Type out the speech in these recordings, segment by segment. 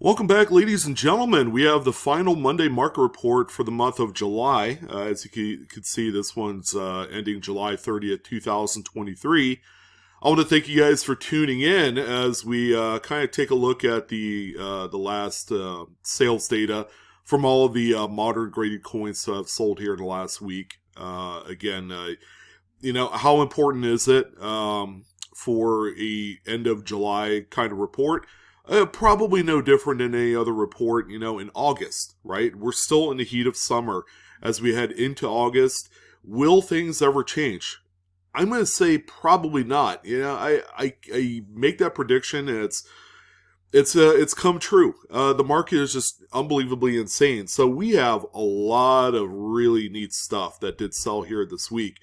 Welcome back, ladies and gentlemen. We have the final Monday market report for the month of July. As you can see, this one's ending July 30th, 2023. I want to thank you guys for tuning in as we kind of take a look at the last sales data from all of the modern graded coins that have sold here in the last week. Again, how important is it for a end of July kind of report? Probably no different than any other report, in August, right? We're still in the heat of summer as we head into August. Will things ever change? I'm going to say probably not. I make that prediction and it's come true. The market is just unbelievably insane. So we have a lot of really neat stuff that did sell here this week,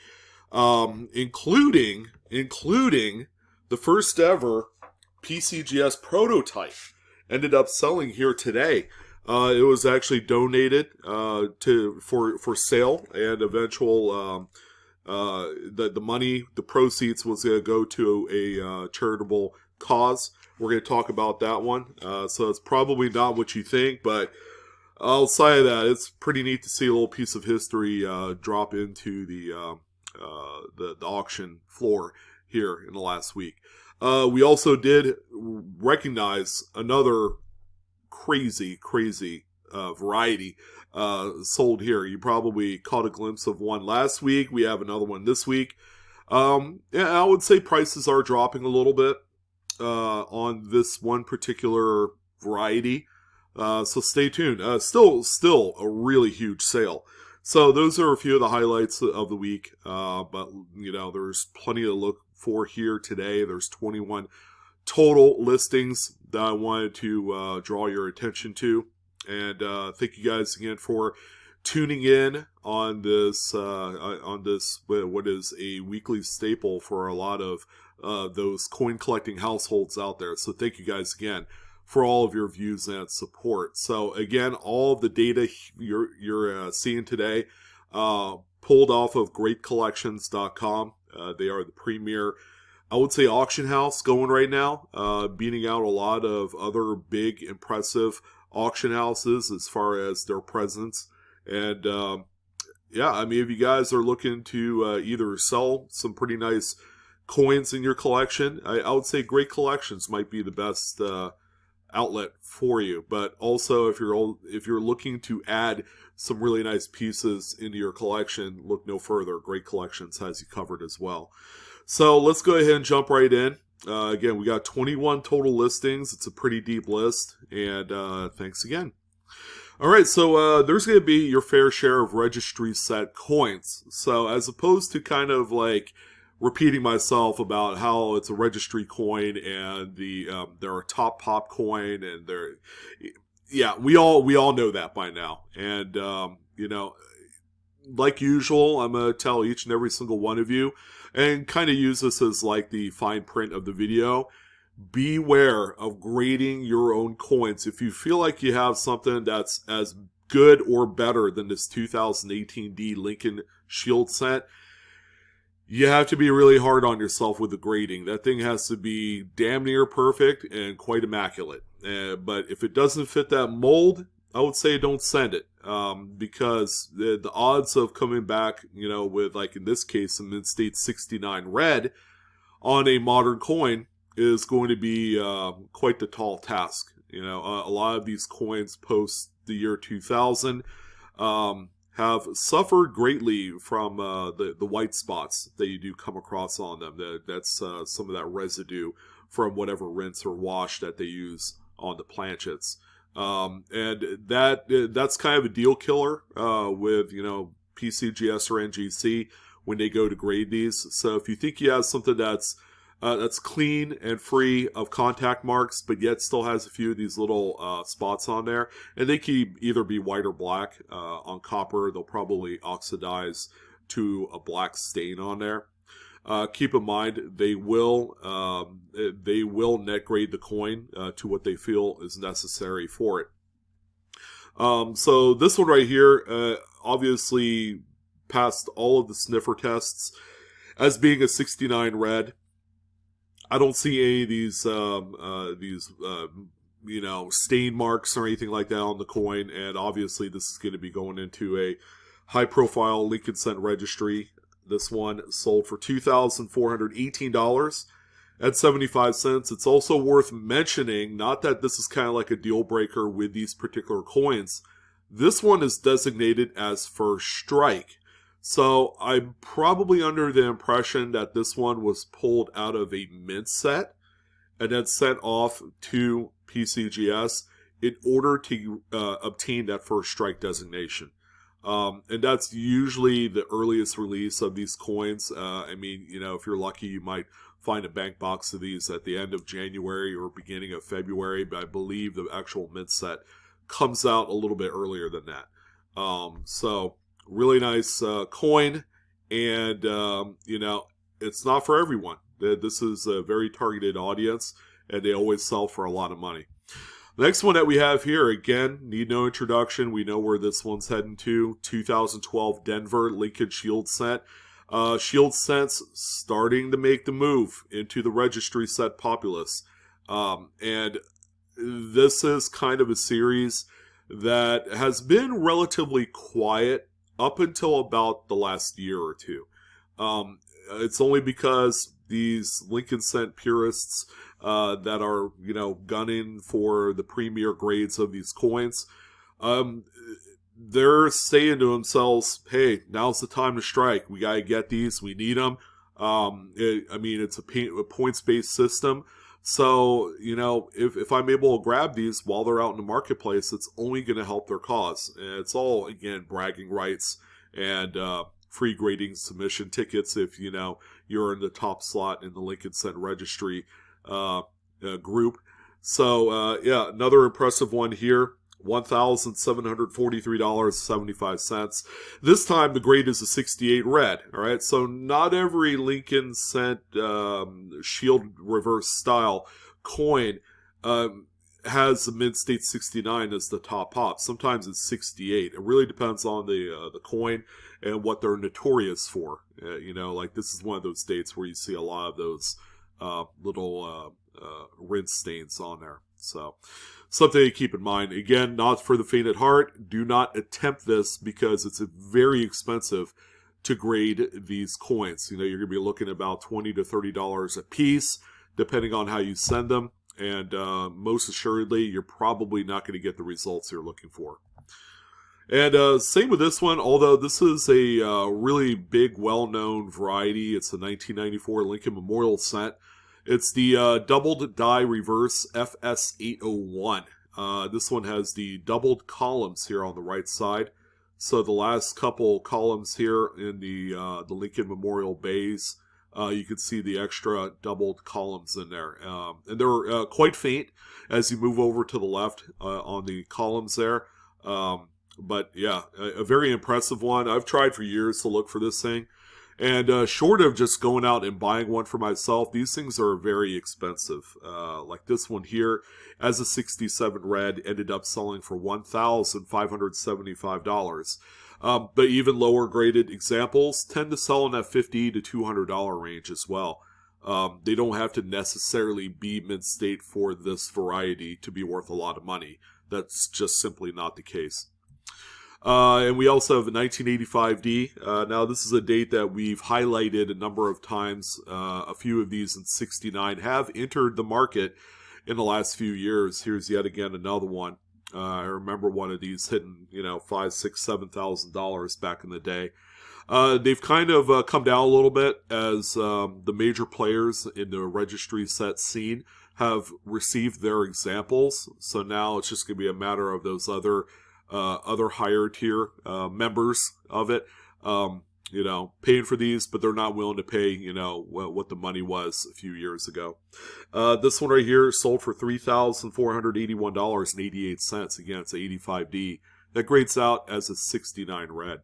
including the first ever PCGS prototype ended up selling here today. It was actually donated for sale, and eventual the money, the proceeds was going to go to a charitable cause. We're going to talk about that one. So it's probably not what you think, but outside of that, it's pretty neat to see a little piece of history drop into the auction floor here in the last week. We also did recognize another crazy variety sold here. You probably caught a glimpse of one last week. We have another one this week. I would say prices are dropping a little bit on this one particular variety. So stay tuned. Still a really huge sale. So those are a few of the highlights of the week. But there's plenty to look for here today. There's 21 total listings that I wanted to draw your attention to. And thank you guys again for tuning in on this what is a weekly staple for a lot of those coin collecting households out there. So thank you guys again for all of your views and support. So again, all of the data you're seeing today pulled off of greatcollections.com. They are the premier, I would say, auction house going right now, beating out a lot of other big, impressive auction houses as far as their presence. And if you guys are looking to either sell some pretty nice coins in your collection, I would say Great Collections might be the best outlet for you. But also, if you're looking to add some really nice pieces into your collection, look no further. Great Collections has you covered as well. So let's go ahead and jump right in. Again, we got 21 total listings. It's a pretty deep list, and thanks again. All right, so there's going to be your fair share of registry set coins. So as opposed to kind of like repeating myself about how it's a registry coin and they're a top pop coin, and we all know that by now. And like usual, I'm gonna tell each and every single one of you, and kind of use this as like the fine print of the video. Beware of grading your own coins. If you feel like you have something that's as good or better than this 2018 D Lincoln Shield set, you have to be really hard on yourself with the grading. That thing has to be damn near perfect and quite immaculate. But if it doesn't fit that mold, I would say don't send it. Because the odds of coming back, with, like in this case, a Mint State 69 red on a modern coin is going to be quite the tall task. A lot of these coins post the year 2000 have suffered greatly from the white spots that you do come across on them. That's some of that residue from whatever rinse or wash that they use on the planchets. And that's kind of a deal killer with PCGS or NGC when they go to grade these. So if you think you have something that's clean and free of contact marks, but yet still has a few of these little spots on there, and they can either be white or black. On copper, they'll probably oxidize to a black stain on there. Keep in mind, they will net grade the coin to what they feel is necessary for it. So this one right here, obviously passed all of the sniffer tests as being a 69 red. I don't see any of these stain marks or anything like that on the coin. And obviously this is going to be going into a high-profile Lincoln Cent registry. This one sold for $2,418.75. It's also worth mentioning, not that this is kind of like a deal breaker with these particular coins, this one is designated as first strike. So I'm probably under the impression that this one was pulled out of a mint set and then sent off to PCGS in order to obtain that first strike designation. And that's usually the earliest release of these coins. If you're lucky, you might find a bank box of these at the end of January or beginning of February, but I believe the actual mint set comes out a little bit earlier than that. So really nice coin, and it's not for everyone. This is a very targeted audience, and they always sell for a lot of money. The next one that we have here, again, need no introduction. We know where this one's heading to. 2012 Denver Lincoln Shield Cent. Shield Cents starting to make the move into the registry set populace. And this is kind of a series that has been relatively quiet up until about the last year or two. It's only because these Lincoln Cent purists that are, gunning for the premier grades of these coins, they're saying to themselves, hey, now's the time to strike. We got to get these. We need them. It's a points-based system. So, if I'm able to grab these while they're out in the marketplace, it's only going to help their cause. And it's all, again, bragging rights and free grading submission tickets if, you're in the top slot in the Lincoln Cent registry group. So, another impressive one here. $1,743.75. This time the grade is a 68 red. All right, so not every Lincoln Cent shield reverse style coin has the mint state 69 as the top pop. Sometimes it's 68. It really depends on the coin and what they're notorious for. Like this is one of those dates where you see a lot of those little rinse stains on there. So something to keep in mind. Again, not for the faint at heart. Do not attempt this because it's very expensive to grade these coins. You're going to be looking at about $20 to $30 a piece, depending on how you send them. And most assuredly, you're probably not going to get the results you're looking for. And same with this one, although this is a really big, well-known variety. It's the 1994 Lincoln Memorial Cent. It's the doubled die reverse FS801. This one has the doubled columns here on the right side. So the last couple columns here in the Lincoln Memorial bays, you can see the extra doubled columns in there. And they're quite faint as you move over to the left on the columns there. But yeah, a very impressive one. I've tried for years to look for this thing. And short of just going out and buying one for myself, these things are very expensive. Like this one here, as a 67 red, ended up selling for $1,575. But even lower graded examples tend to sell in that $50 to $200 range as well. They don't have to necessarily be mint state for this variety to be worth a lot of money. That's just simply not the case. And we also have a 1985D. Now, this is a date that we've highlighted a number of times. A few of these in 69 have entered the market in the last few years. Here's yet again another one. I remember one of these hitting, $5,000, $6,000, $7,000 back in the day. They've kind of come down a little bit as the major players in the registry set scene have received their examples. So now it's just going to be a matter of those other higher tier members of it, paying for these, but they're not willing to pay, what the money was a few years ago. This one right here sold for $3,481.88. Again, it's a 85D. That grades out as a 69 red.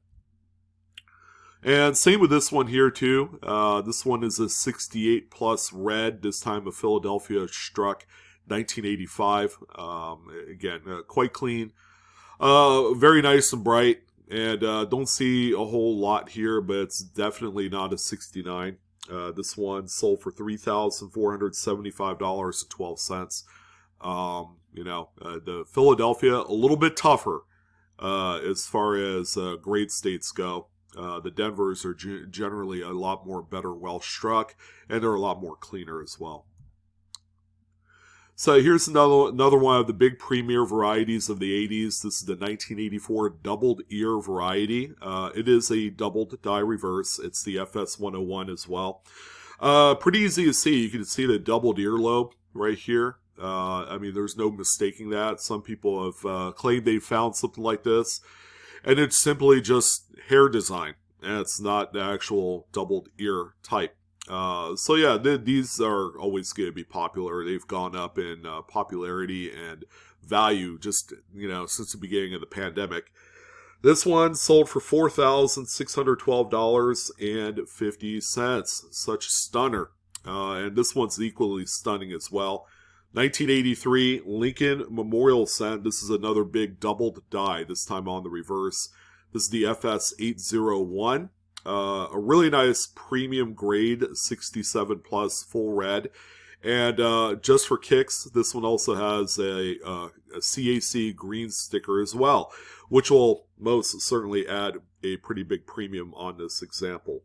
And same with this one here too. This one is a 68 plus red. This time a Philadelphia struck 1985. Again, quite clean. Very nice and bright, and don't see a whole lot here, but it's definitely not a 69. This one sold for $3,475.12. The Philadelphia, a little bit tougher as far as grade states go. The Denvers are generally a lot more better well struck, and they're a lot more cleaner as well. So here's another one of the big premier varieties of the 80s. This is the 1984 doubled ear variety. It is a doubled die reverse. It's the FS101 as well. Pretty easy to see. You can see the doubled earlobe right here. I mean, there's no mistaking that. Some people have claimed they found something like this, and it's simply just hair design, and it's not the actual doubled ear type. So yeah, these are always going to be popular. They've gone up in popularity and value just, since the beginning of the pandemic. This one sold for $4,612.50. Such a stunner. And this one's equally stunning as well. 1983 Lincoln Memorial Scent. This is another big doubled die, this time on the reverse. This is the FS801. A really nice premium grade 67 plus full red. And just for kicks, this one also has a CAC green sticker as well, which will most certainly add a pretty big premium on this example.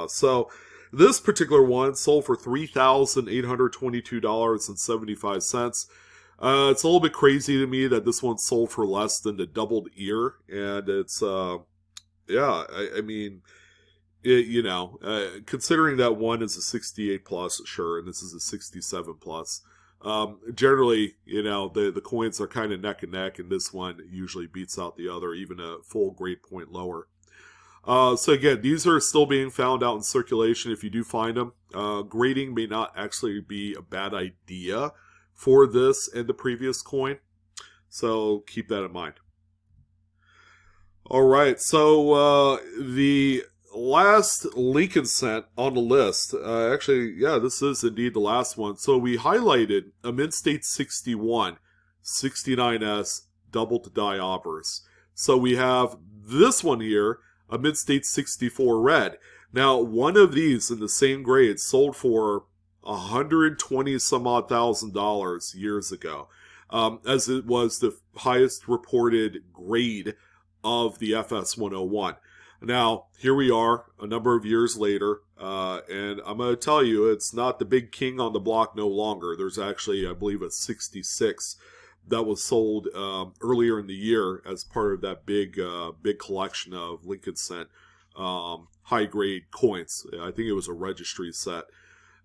So this particular one sold for $3,822.75. It's a little bit crazy to me that this one sold for less than the doubled ear, and it's I mean, considering that one is a 68 plus, sure, and this is a 67 plus. Generally, the coins are kind of neck and neck, and this one usually beats out the other, even a full grade point lower. So again, these are still being found out in circulation if you do find them. Grading may not actually be a bad idea for this and the previous coin, so keep that in mind. All right, so the last Lincoln cent on the list, this is indeed the last one. So we highlighted a Mid-State 61, 69S, doubled die obverse. So we have this one here, a Mid-State 64 red. Now, one of these in the same grade sold for $120 some odd thousand years ago, as it was the highest reported grade of the FS101. Now, here we are a number of years later, and I'm going to tell you, it's not the big king on the block no longer. There's actually, I believe, a 66 that was sold earlier in the year as part of that big collection of Lincoln cent high-grade coins. I think it was a registry set.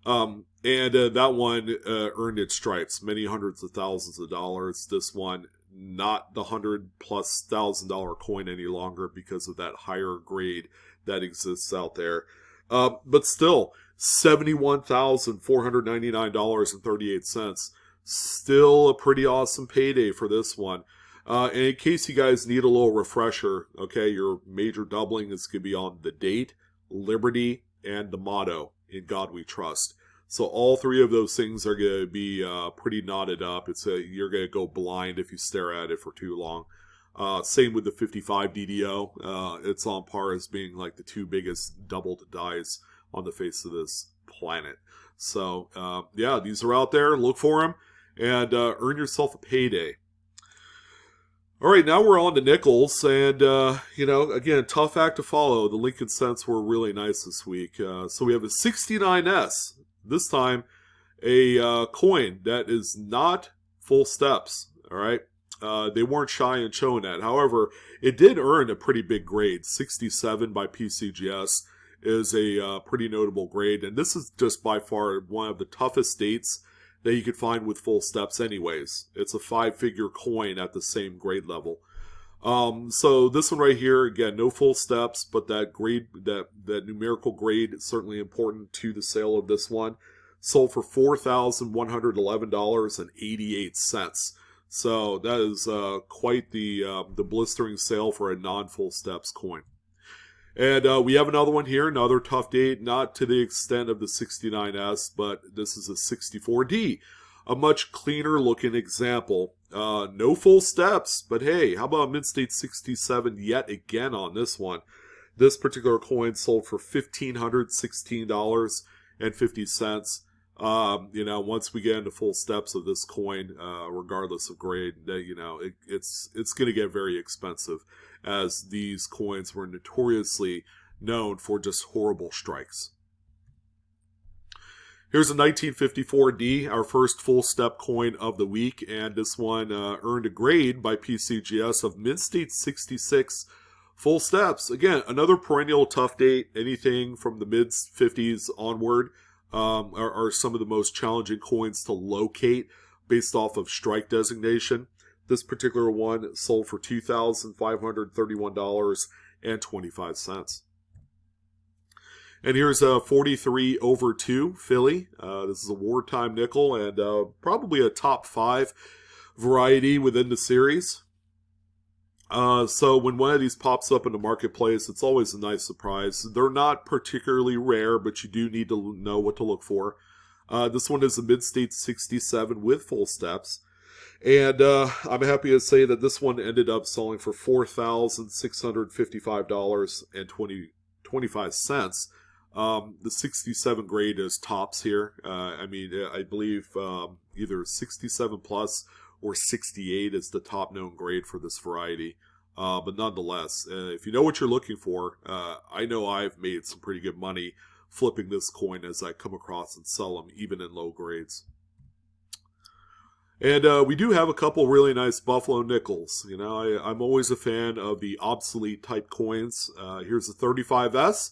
And that one earned its stripes, many hundreds of thousands of dollars. This one, not the $100,000+ coin any longer because of that higher grade that exists out there. But still, $71,499.38. Still a pretty awesome payday for this one. And in case you guys need a little refresher, okay, your major doubling is going to be on the date, liberty, and the motto, "In God We Trust." So all three of those things are going to be pretty knotted up. You're going to go blind if you stare at it for too long. Same with the 55 DDO. It's on par as being like the two biggest doubled dies on the face of this planet. So these are out there. Look for them and earn yourself a payday. All right, now we're on to nickels, and again, tough act to follow. The Lincoln cents were really nice this week. So we have a 69S. This time, a coin that is not full steps, all right? They weren't shy in showing that. However, it did earn a pretty big grade. 67 by PCGS is a pretty notable grade. And this is just by far one of the toughest dates that you could find with full steps anyways. It's a 5-figure coin at the same grade level. So this one right here, again, no full steps, but that grade, that numerical grade is certainly important to the sale of this one. Sold for $4,111.88. So that is quite the blistering sale for a non-full steps coin. And we have another one here, another tough date, not to the extent of the 69S, but this is a 64D. A much cleaner looking example. No full steps, but hey, how about Mid-State 67 yet again on this one? This particular coin sold for $1,516.50. Once we get into full steps of this coin, regardless of grade, it's going to get very expensive, as these coins were notoriously known for just horrible strikes. Here's a 1954D, our first full step coin of the week, and this one earned a grade by PCGS of Mint State 66 full steps. Again, another perennial tough date. Anything from the mid-50s onward are some of the most challenging coins to locate based off of strike designation. This particular one sold for $2,531.25. And here's a 43/2 Philly. This is a wartime nickel and probably a top 5 variety within the series. So when one of these pops up in the marketplace, it's always a nice surprise. They're not particularly rare, but you do need to know what to look for. This one is a mid-state 67 with full steps. And I'm happy to say that this one ended up selling for $4,655.25. The 67 grade is tops here. I believe either 67 plus or 68 is the top known grade for this variety. But nonetheless, if you know what you're looking for, I know I've made some pretty good money flipping this coin as I come across and sell them, even in low grades. And we do have a couple really nice Buffalo nickels. I'm always a fan of the obsolete type coins. Here's a 35S.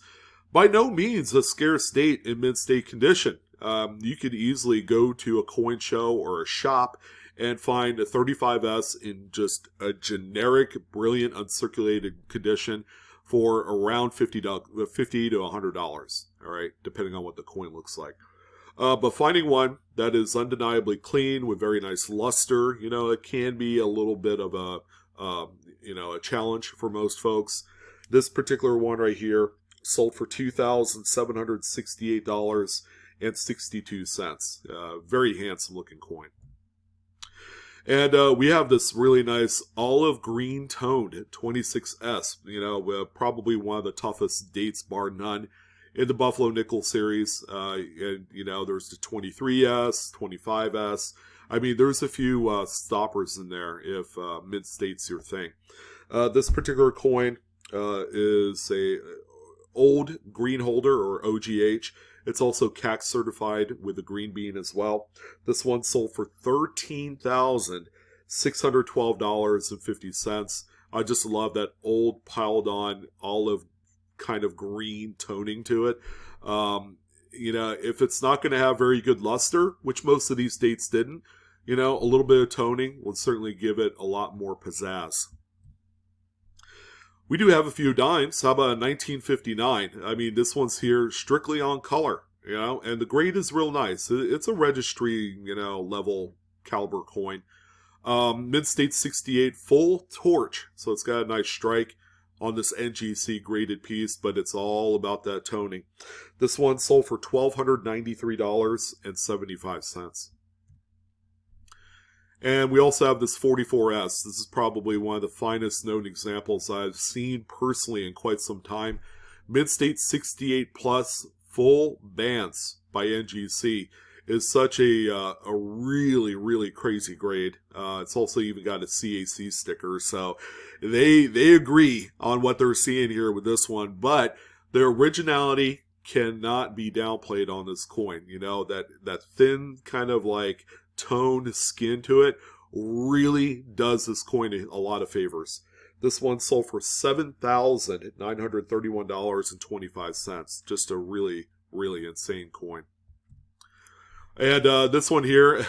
By no means a scarce date in mint state condition. You could easily go to a coin show or a shop and find a 35S in just a generic, brilliant, uncirculated condition for around $50 to $100. All right, depending on what the coin looks like. But finding one that is undeniably clean with very nice luster, it can be a little bit of a challenge for most folks. This particular one right here sold for $2,768.62. Very handsome looking coin. And we have this really nice olive green toned 26S. Probably one of the toughest dates, bar none, in the Buffalo Nickel series. And there's the 23S, 25S. There's a few stoppers in there if mint state's your thing. This particular coin is a old green holder, or OGH. It's also CAC certified with a green bean as well. This one sold for $13,612.50. I just love that old piled on olive kind of green toning to it. If it's not going to have very good luster, which most of these dates didn't, a little bit of toning would certainly give it a lot more pizzazz. We do have a few dimes. How about a 1959? This one's here strictly on color, and the grade is real nice. It's a registry, level caliber coin. Mid-state 68 full torch, so it's got a nice strike on this NGC graded piece, but it's all about that toning. This one sold for $1,293.75. And we also have this 44S. This is probably one of the finest known examples I've seen personally in quite some time. Mid-state 68 plus full bands by NGC is such a really, really crazy grade. It's also even got a CAC sticker, so they agree on what they're seeing here with this one. But their originality cannot be downplayed on this coin. That thin kind of like toned skin to it really does this coin a lot of favors. This one sold for $7,931.25. Just a really, really insane coin. And this one here,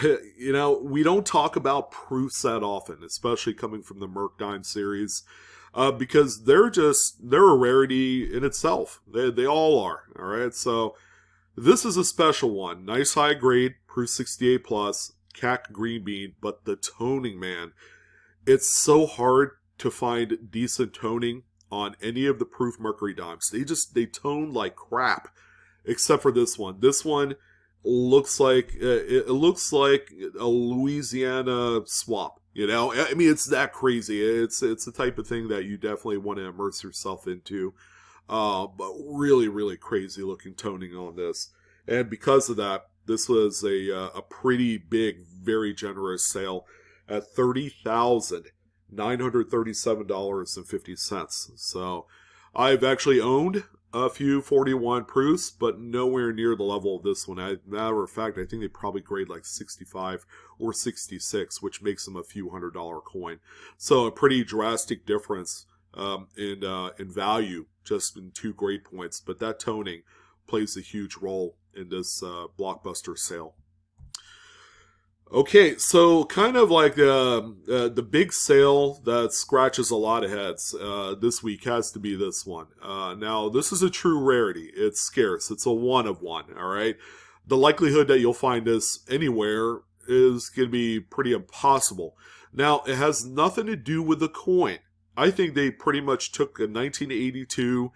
we don't talk about proofs that often, especially coming from the Merc Dime series, because they're a rarity in itself. They all are. All right, so this is a special one. Nice high grade, proof 68 plus, CAC green bean, but the toning, man, it's so hard to find decent toning on any of the proof Mercury dimes. They tone like crap, except for this one. This one looks like it looks like a Louisiana swamp. It's that crazy. It's the type of thing that you definitely want to immerse yourself into. But really, really crazy looking toning on this. And because of that, This was a pretty big, very generous sale at $30,937.50. So I've actually owned a few 41 proofs, but nowhere near the level of this one. Matter of fact, I think they probably grade like 65 or 66, which makes them a few $100 coin. So a pretty drastic difference in value, just in 2 grade points. But that toning plays a huge role in this blockbuster sale. Okay, so kind of like the big sale that scratches a lot of heads this week has to be this one. Now, this is a true rarity. It's scarce. It's a one of one, all right? The likelihood that you'll find this anywhere is going to be pretty impossible. Now, it has nothing to do with the coin. I think they pretty much took a 1982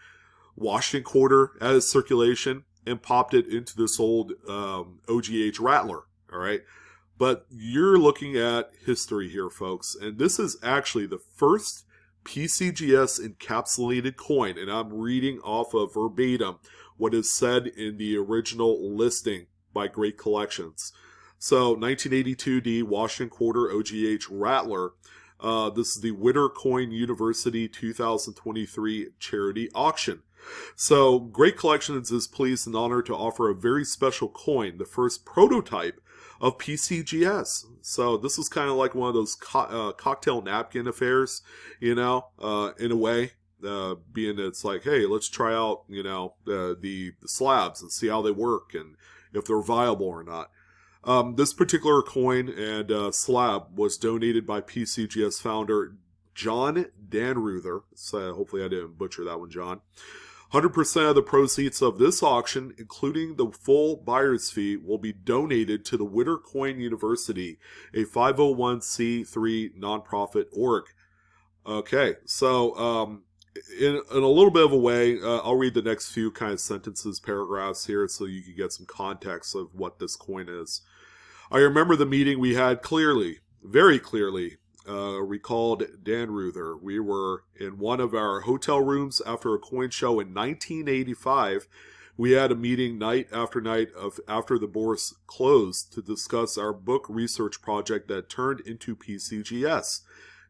Washington quarter out of circulation and popped it into this old OGH Rattler, all right? But you're looking at history here, folks, and this is actually the first PCGS encapsulated coin, and I'm reading off of verbatim what is said in the original listing by Great Collections. So, 1982D Washington Quarter OGH Rattler. This is the Witter Coin University 2023 charity auction. So, Great Collections is pleased and honored to offer a very special coin, the first prototype of PCGS. So this is kind of like one of those cocktail napkin affairs, in a way, being it's like, hey, let's try out, the slabs and see how they work and if they're viable or not. This particular coin and slab was donated by PCGS founder John Danruther. So hopefully I didn't butcher that one, John. 100% of the proceeds of this auction, including the full buyer's fee, will be donated to the Witter Coin University, a 501c3 nonprofit org. Okay, so in a little bit of a way, I'll read the next few kind of sentences, paragraphs here, so you can get some context of what this coin is. I remember the meeting we had clearly, very clearly. Recalled Danruther. We were in one of our hotel rooms after a coin show in 1985. We had a meeting night after after the bourse closed to discuss our book research project that turned into PCGS.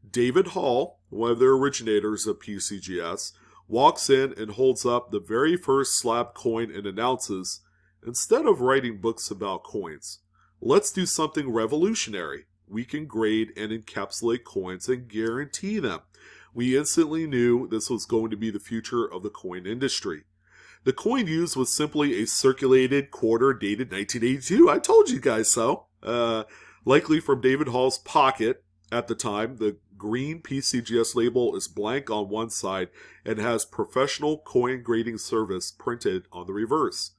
David Hall, one of the originators of PCGS, walks in and holds up the very first slab coin and announces, instead of writing books about coins, let's do something revolutionary. We can grade and encapsulate coins and guarantee them. We instantly knew this was going to be the future of the coin industry. The coin used was simply a circulated quarter dated 1982. I told you guys so. Likely from David Hall's pocket at the time. The green PCGS label is blank on one side and has professional coin grading service printed on the reverse.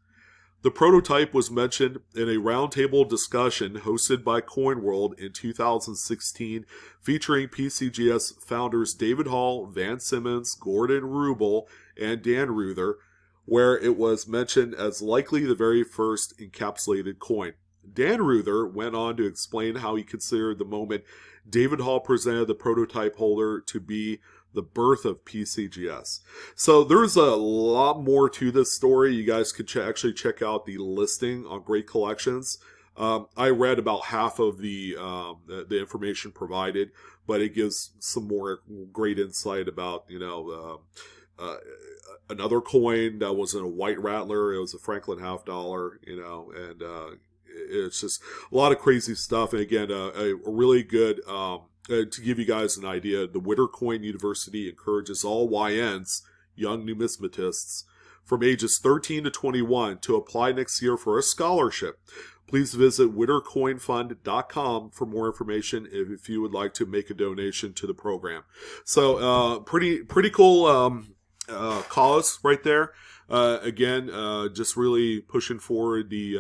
The prototype was mentioned in a roundtable discussion hosted by CoinWorld in 2016, featuring PCGS founders David Hall, Van Simmons, Gordon Rubel, and Danruther, where it was mentioned as likely the very first encapsulated coin. Danruther went on to explain how he considered the moment David Hall presented the prototype holder to be the birth of PCGS. So there's a lot more to this story. You guys could actually check out the listing on Great Collections. I read about half of the information provided, but it gives some more great insight about, another coin that was in a white rattler. It was a Franklin half dollar, and it's just a lot of crazy stuff. And again, a really good, to give you guys an idea, the Witter Coin University encourages all YNs, young numismatists, from ages 13 to 21 to apply next year for a scholarship. Please visit wittercoinfund.com for more information if you would like to make a donation to the program. So pretty cool cause right there. Again, just really pushing forward the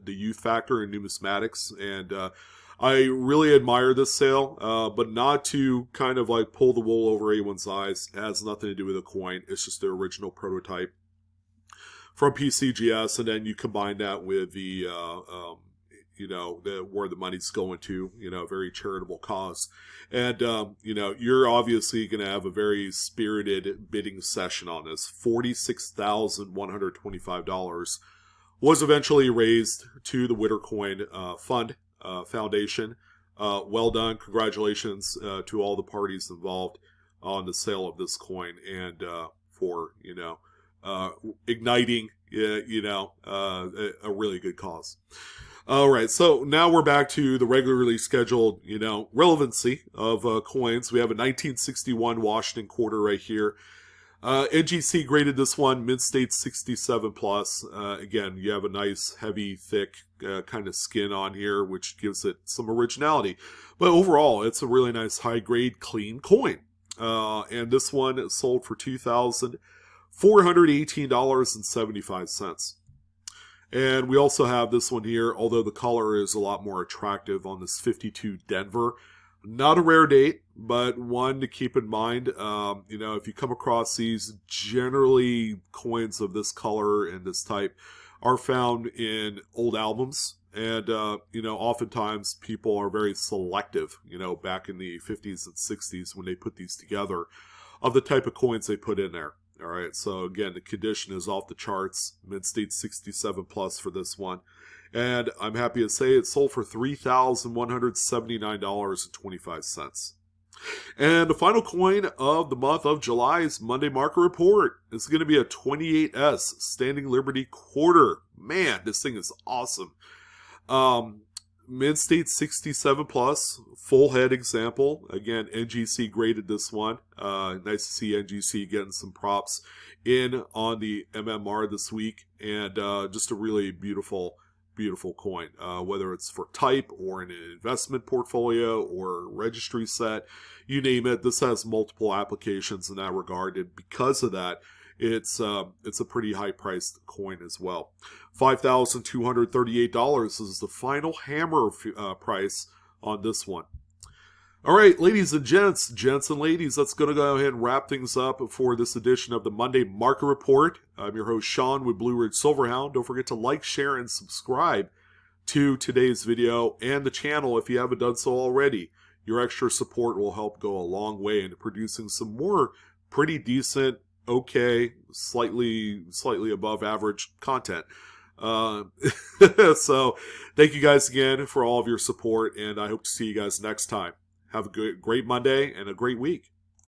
youth factor in numismatics, and I really admire this sale, but not to kind of like pull the wool over anyone's eyes. It has nothing to do with the coin. It's just the original prototype from PCGS, and then you combine that with the where the money's going to, very charitable cause. And, you're obviously going to have a very spirited bidding session on this. $46,125 was eventually raised to the Wittercoin Fund Foundation. Well done. Congratulations to all the parties involved on the sale of this coin and for, igniting, a really good cause. All right, so now we're back to the regularly scheduled, relevancy of coins. We have a 1961 Washington quarter right here. NGC graded this one mid-state 67 plus. Again, you have a nice, heavy, thick kind of skin on here, which gives it some originality. But overall, it's a really nice, high-grade, clean coin. And this one sold for $2,418.75. And we also have this one here, although the color is a lot more attractive on this 52 Denver. Not a rare date, but one to keep in mind. If you come across these, generally coins of this color and this type are found in old albums. And, oftentimes people are very selective, back in the 50s and 60s when they put these together, of the type of coins they put in there. All right, so again, the condition is off the charts, mid-state 67 plus for this one. And I'm happy to say it sold for $3,179.25. And the final coin of the month of July's Monday Market Report is going to be a 28S Standing Liberty Quarter. Man, this thing is awesome. Mid-state 67 plus, full head example. Again, NGC graded this one. Nice to see NGC getting some props in on the MMR this week. And just a really beautiful coin. Whether it's for type or in an investment portfolio or registry set, you name it. This has multiple applications in that regard. And because of that, it's a pretty high-priced coin as well. $5,238 is the final hammer price on this one. All right, ladies and gents and ladies, that's going to go ahead and wrap things up for this edition of the Monday Market Report. I'm your host, Sean, with Blue Ridge Silverhound. Don't forget to like, share, and subscribe to today's video and the channel if you haven't done so already. Your extra support will help go a long way into producing some more pretty decent, okay, slightly above average content. So thank you guys again for all of your support, and I hope to see you guys next time. Have a great Monday and a great week.